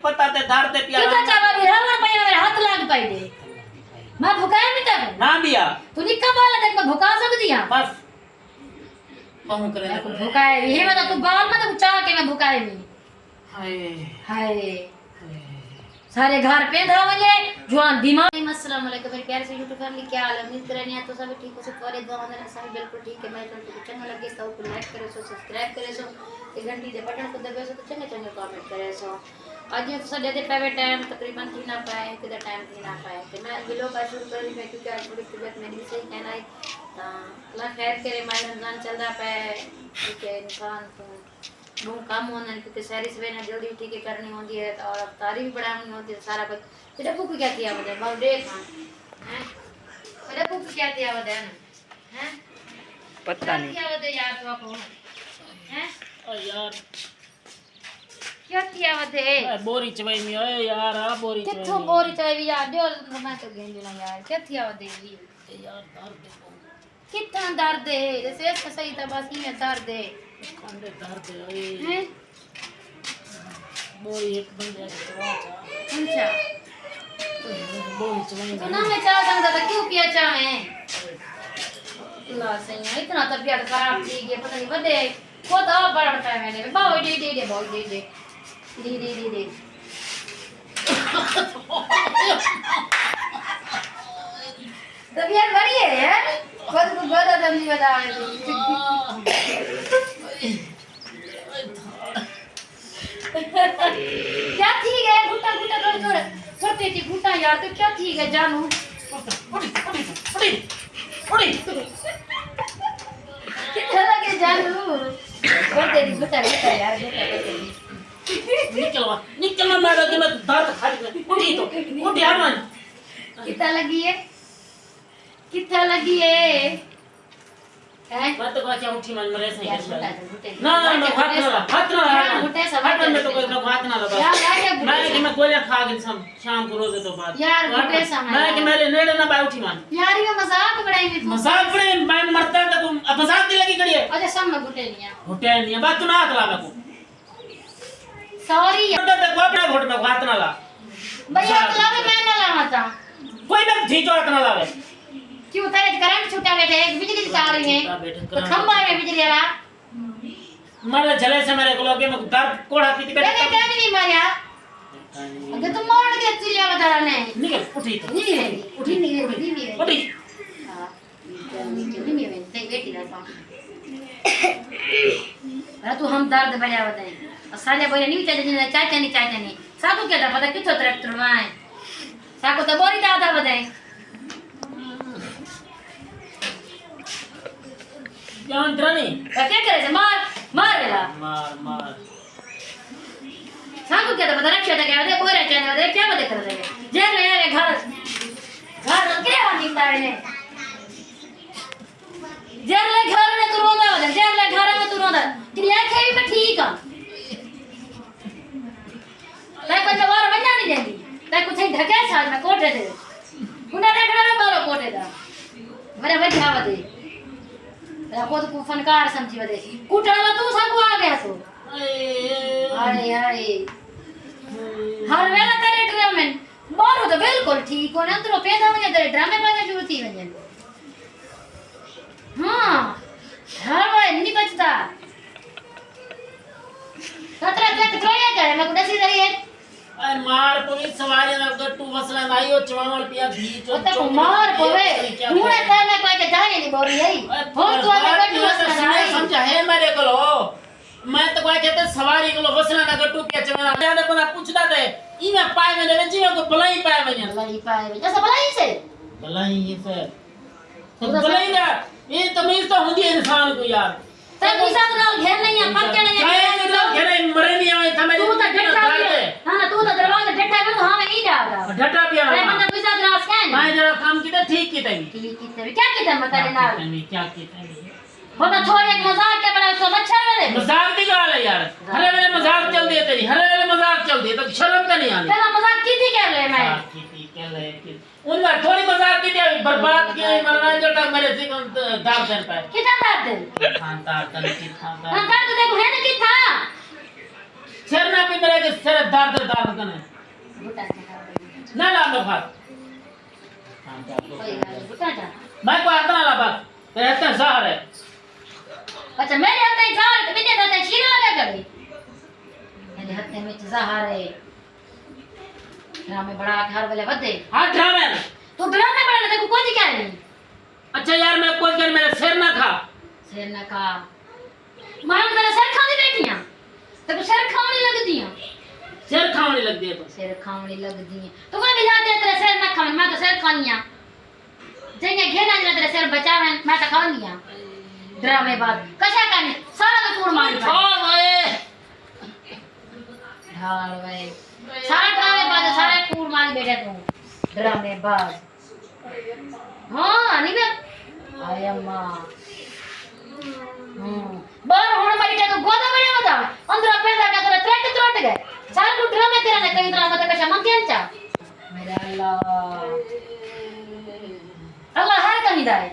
पता ते दार ते पिया कितना चावा भी रावण पे मेरे हाथ लाग पाई दे मैं भुकाए नहीं तब ना बिया तू निक्का बाला देख मैं भुका सकती हां बस कहूं करे मैं भुकाए ये मतलब तू गाल में तो चाह के मैं भुकाए नहीं हाय हाय सारे घर पे धावले जवान दिमाग अस्सलाम वालेकुम मेरे प्यारे से यूट्यूब फैमिली क्या हाल है उम्मीद कर रहे हैं तो सब ठीक हो सब और दुआ में सब बिल्कुल ठीक है मैं तो चंगा लगे तो लाइक करे सो सब्सक्राइब करे सो ते घंटी दे बटन को दबाओ सो तो चंगे चंगे कमेंट करे सो आज ये सडे दे पावे टाइम तकरीबन थी ना पाए किधर टाइम थी ना पाए तो मैं वीडियो का शुरू कर रही मैं क्योंकि आज थोड़ी तबीयत मेरी सही कहना है अल्लाह खैर करे माह रमजान चल रहा है ठीक है इंसान तो वो काम होना है क्योंकि सारी सवेर ना जल्दी उठी के करनी होती है और अफ्तारी भी बढ़ानी होती है सारा कुछ तेरा भूख क्या किया बता बाबू देख हैं तेरा भूख क्या किया बता हैं पता नहीं क्या बता यार तो आपको हैं ओ यार क्या किया बता बोरी चवाई में ओए यार आ बोरी चवाई किथों बोरी चाहिए यार जो मैं तो गेंदला यार क्या किया बता यार दर्द कितना दर्द है जैसे सही था बस ही में दर्द है कंधे दर्द है हैं बोरी एक बंदे चवा अच्छा बोरी चवाई तो ना मैं चाह सकता था क्यों पिया चाह है ला सही है इतना तबीयत खराब थी कि पता नहीं बदे खुद आप बढ़ता है मैंने बाबू दे बहुत दे तबीयत बड़ी है यार खुद को बता दम नहीं बता क्या ठीक है घुटा थोड़े थी घुटा यार तो क्या ठीक है जानू कितना लगे जानू कर दे घुटा यार निकल मेरा कि मैं दर्द खाली उठी आवन कितना लगी है हैं मैं तो क्या उठी मन मरे सही घुटे ना हाथ ना घुटे सब हाथ में तो कोई हाथ ना लगा यार मैं कि मैं गोलियां खा गई शाम को रोजे तो बाद यार घुटे समय मैं कि मेरे नेड़े ना बाय उठी मन यार ये मजाक बनाई में तू मजाक बड़े मैं मरता था तुम अब मजाक दी लगी करिए अच्छा सब में घुटे नहीं है घुटे नहीं है बात तू ना हाथ ला को सॉरी तो तक अपना घुट में हाथ ना ला भैया लावे मैं ना लावा था कोई बात ठीक हाथ ना लावे क्यों तेरे करंट छूटा बैठे एक बिजली की तार है तो खंभा है बिजली वाला मरे जले से मेरे को लगे मैं दर्द कोड़ा पीती क्या बैठा क्या नहीं मारिया अगर तुम मार के चिल्ला बता रहा नहीं निकल उठी तो नहीं रहेगी नहीं उठी हां नहीं में ते बेटी रहा अरे तू हम दर्द बजा बताए साले बोले नहीं चाहिए नहीं साको क्या था पता किथो ट्रैक्टर में है साको तो बोरी दादा बताए जान ड्रानी क्या करे से मार गया मार साको क्या था पता रक्षा था क्या बोल रहे थे क्या बता कर रहे जेल में आए घर क्या निकला है जेल ले घर में तू रोंदा हो जेल ले घर में तू रोंदा क्रिया खेवी पे ठीक है तै को जवार बन्ना नहीं देंगी तै कुछ ढके साल में कोटे दे उन्हें देखना में मारो कोटे दा मेरे बैठा दे खुद को फनकार समझी बदे कुटाला तू सब आ गया तो हाय हर वेला तेरे ड्रामे मारो तो बिल्कुल ठीक हो ना अंदर पैदा हो तेरे ड्रामे में जरूरत ही वजन हां हर बार नहीं बचता खतरा तक ट्राई करे मैं कुछ दरी है अरे मार पुलिस सवारी ना गट्टू वसला नाइयो चवावल पिया भी जो तो मार पवे हुणे ताने कोई के जाने नहीं बोरी है हो तो अबे गट्टू वसला नहीं समझा है मेरे को मैं तो कोई कहते सवारी को वसला ना गट्टू पिया चवाना मैंने पता पूछदा थे ई में पाए में ले जीवा को भलाई पाए में जैसे भलाई से भलाई से तो भलाई ना ये तमीज तो होती है इंसान को यार तब इसा नाल घेर नहीं है पक्के नहीं है घेरे मरे नहीं आवे था मेरे तू तो डट्टा हां तू तो दरवाजा डट्टा पे तो हां नहीं जाता डट्टा पिया अरे मतलब इसा नाल स्कैन मैं जरा काम किया ठीक की तभी क्या किया बता दे नाल क्या किया वो तो छोड़ एक मजाक के बड़ा तो अच्छा लगे मजाक की गाल है यार हर वेले मजाक चल दी तेरी हर वेले मजाक चल दी तो शर्म तो नहीं आनी पहला मजाक की थी कर ले मैं की कर ले उनका थोड़ी मजाक की थी बर्बाद की मरना जो तक मेरे से दाग करता है कितना दाग दे खान तार तने की खान हां कर तो देखो है ना कि था सिर ना पी मेरे के सिर दर्द कने बुटा चढ़ा ना ला लो भात कोई गाल बुटा चढ़ा मैं को आता ना ला भात मेरे इतना जहर है अच्छा मेरे हाथ में झाड़ के बिना दाता शीर लगा कभी मेरे हाथ में जहर है ड्रामे बड़ा घर वाले बदे हाँ ड्रामे तू ड्रामे बड़ा तेरे को कोई क्या नहीं अच्छा यार मैं कोई कर मेरा सिर ना खा सिर न खा मां तेरा सिर खाने बैठियां तेरे को सिर खाने लगदी हैं सिर खाने लग दिए तो सिर खाने लगदी हैं तो कोई भी जाते तेरे सिर न खावे मैं तो सिर खानिया जेने घेना जरा तेरे सिर बचावे मैं तो खानिया ड्रामे बात कशा काने सारा तो कूड़ मार छोड़ ओए ढाल वे सारा ड्रामे बात सारे कूड़ मार बैठे तू ड्रामे बात हां नहीं बे आय अम्मा बाहर होने वाली तो गोदा बड़े बता अंदर पैदा का तेरा त्रोट गए सारे को ड्रामे तेरा ने कहीं ड्रामा तो कशा मंगेन चा मेरा अल्लाह हर कहीं दाए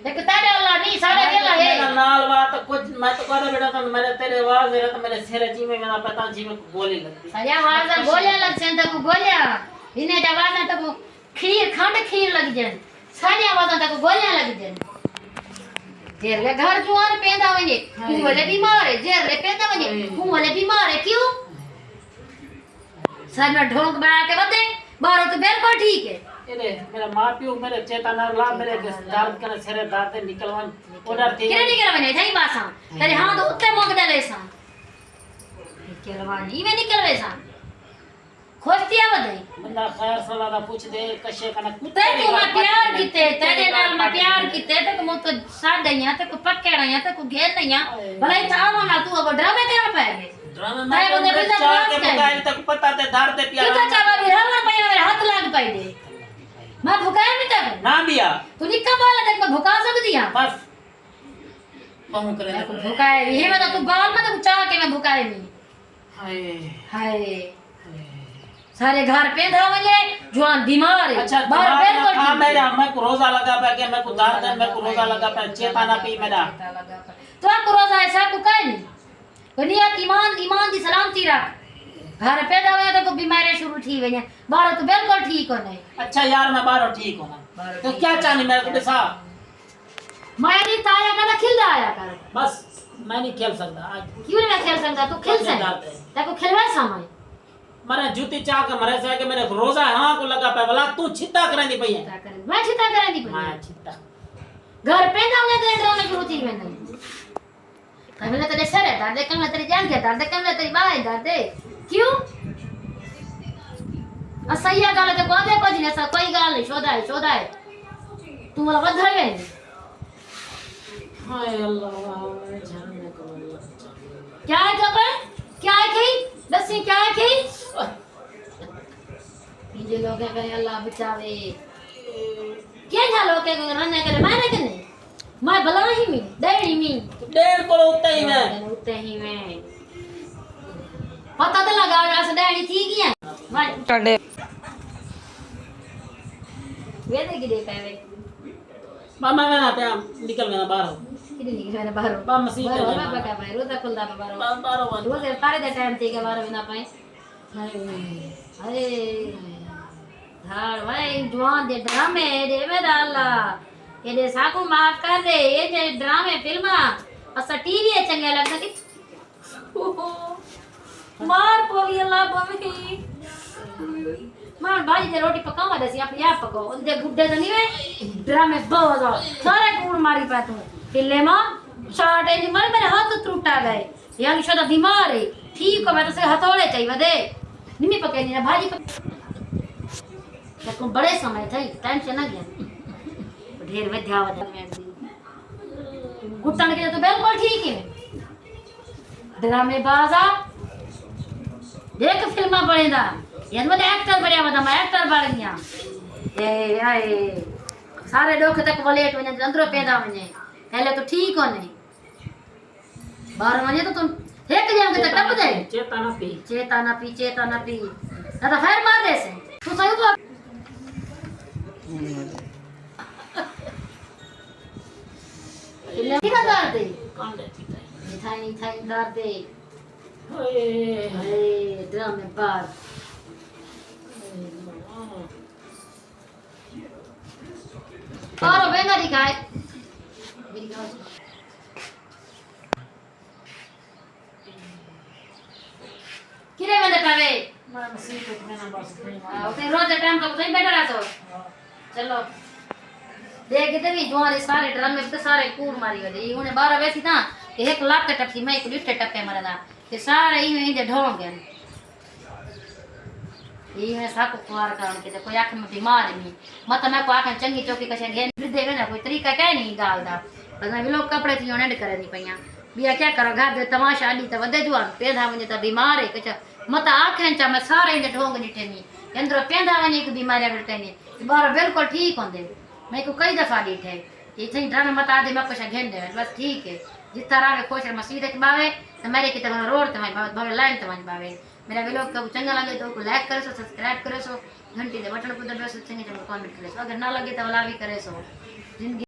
देख तेरे अल्लाह नहीं सारे केला है मेरा नाल बात कुछ मैं तो कहता बेटा तो मेरे तेरे आवाज मेरा तो मेरे सिर जी में मेरा पता जी में गोली लगती सारे आवाज बोले लग से तक गोलियां इने आवाज तक खीर खंड खीर लग जाए सारी आवाज तक गोलियां लग जाए जेर ले घर जुआन पेंदा वने तू वाले बीमार है जेर ले पेंदा वने तू वाले बीमार है क्यों सर में ढोंग बना के बते बारो तो बिल्कुल ठीक है अरे मेरा मां पियो मेरे चेतना ला मेरे दर्द करे सिर दर्द निकलवन ओडर थी किरे निकलवाने थई बासा तेरे हां तो उत्ते मोक दे लेसा निकलवानी में निकलवे सा खोजतिया बदई बंदा खैर सलाह दा पूछ दे कशे कना ते तू मैं प्यार कीते तेरे नाल मैं प्यार कीते ते को तो साडैया ते को पक्केड़ाया ते को घेर नैया भलाई चावा ना तू अब ड्रामे कर पाएगे ड्रामे मैं चाह के बताए तक पता ते दर्द ते प्यार तू चावा भी रावण पे मेरे हाथ लाग पाई दे मैं भुकाए नहीं तक ना बिया तू निक्का बाला तक मैं भुका सकदी हां बस बहु करे मैं भुकाए ही मैं तो तू बाल में तो चाह के मैं भुकाए नहीं हाय हाय सारे घर पे धावने जुआन बीमार है अच्छा बाहर बिल्कुल हां मेरा मैं को रोजा लगा पे के मैं को दर्द मैं को रोजा लगा पे चेतना पी मेरा तो आपको रोजा ऐसा को काई नहीं दुनिया ईमान दी सलामती रख घर पे धावे तो को बीमारी शुरू थी वने बाहर तो बिल्कुल ठीक हो नहीं अच्छा यार मैं बाहर ठीक होना तो क्या चाहनी मेरे को बसा मैं नहीं ताया का खिल आया कर बस मैं नहीं खेल सकता आज क्यों नहीं खेल सकता तू खेल से तेको खिलवा समय मरे जूती चाह के मरे से के मेरे रोजा हां को लगा पे भला तू छिता करनी पई है मैं छिता करनी पई हां छिता घर पे धावे तो ड्रामे शुरू थी वने कमला तेरे सर है दर्द कमला तेरी जान के दर्द कमला तेरी बाई दर्द क्यों असैया गाल के कोदे को जी ऐसा कोई गाल नहीं शोदा है तू मला बधाई है हाय अल्लाह जान में को क्या है कबर क्या है की दसी क्या है की ये लोग करे अल्लाह बचावे क्या जा लोग के रहने करे माने के नहीं मैं भला ही में डेढ़ी में डेढ़ को उठते ही में पता तो लगा ऐसे डेढ़ी थी क्या भाई टडे वे दे गिरे पावे मामा मैं ना पे निकल गया बाहर किधर निकल मैंने बाहर बा मसीह बाहर मैं बका भाई रोजा खुलदा बाहर बाहर रोज तारे दे टाइम थी के बाहर बिना पाए अरे धार भाई जवान दे ड्रामे दे मेरा अल्लाह ये दे साकू माफ कर दे ये जे ड्रामे फिल्मा असा टीवी चंगे लगदा कि मार पोगी अल्लाह बमी मार भाई दे रोटी पकावा दसी अपनी आप पकाओ उनके गुड्डे तो नहीं वे ड्रामे बहुत सारे कूड़ मारी पा तू पिल्ले मां शॉर्ट एज मारे मेरे हाथ टूटा गए यानी शायद बीमार है ठीक हो मैं तो से हथौड़े चाहिए दे निमी पके नहीं भाजी तो बड़े समय थे टाइम से ना गया ढेर में ध्यान गुट्टन के तो बिल्कुल ठीक है ड्रामे बाजा देख फिल्मा बनेदा ये में एक्टर बढ़िया बता मैं एक्टर बढ़ गया ए आए सारे डोख तक वलेट वने अंदर पैदा वने पहले तो ठीक हो नहीं बाहर वने तो तुम एक जाओगे तो टप दे चेता ना पी ना तो फिर मार दे से तू सही तो ठीक है दर्द दे मिठाई दर्द दे ओए हाय ड्रामे बार और वेंगा दिखाए मेरी गाँव किरे वेंदे पावे मैं सीट में ना बस नहीं उते रोज टाइम तो उते बैठा रहतो चलो देख इधर भी जोड़े सारे ड्रम में तो सारे कूड़ मारी गए ये उन्हें 12 वैसी था कि 1 लाख टपकी मैं एक लिफ्ट टपके मरदा ये सारे ही में ढोंग गए ये है साको कुआर का उनके कोई आंख में बीमार नहीं मत मैं को आंख चंगी चौकी कसे घेन देवे ना कोई तरीका क्या नहीं गाल दा बस मैं लोग कपड़े थी ओने करे नहीं पया बिया क्या करो घर दे तमाशा आडी तो वदे जुआन पेधा मुझे तो बीमार है कचा मत आंखें चा मैं सारे इंदे ढोंग निटे नी अंदर पेधा वनी एक बीमारी बैठे नी बाहर बिल्कुल ठीक होंदे मैं को कई दफा डीठे ये थई ड्रामे मत आदे मैं कुछ घेन दे बस ठीक है जिस तरह के खुश मसीद के बावे तो मेरे की तरह रोड तो बावे लाइन तो बावे मेरा वीडियो को चंगा लगे तो लाइक करे सो सब्सक्राइब करे सो घंटी दे बटन को दबाओ सो चंगे चंगे कमेंट करे सो अगर ना लगे तो वाला भी करे सो जिंदगी